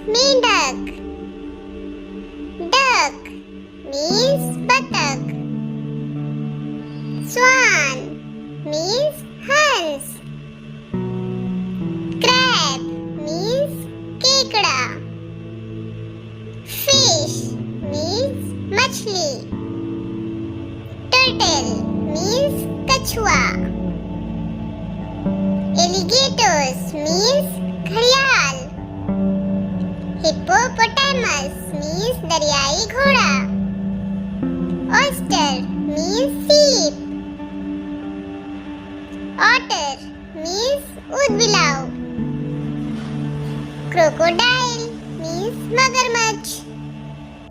मेंढक. Duck means बतख. Swan means हंस. Crab means केकड़ा. Fish means मछली. Turtle means कछुआ. Alligators means घड़ियाल. Hippopotamus means दरियाई घोड़ा. Oyster means सीप. Otter means ऊदबिलाव. Crocodile means मगरमच्छ.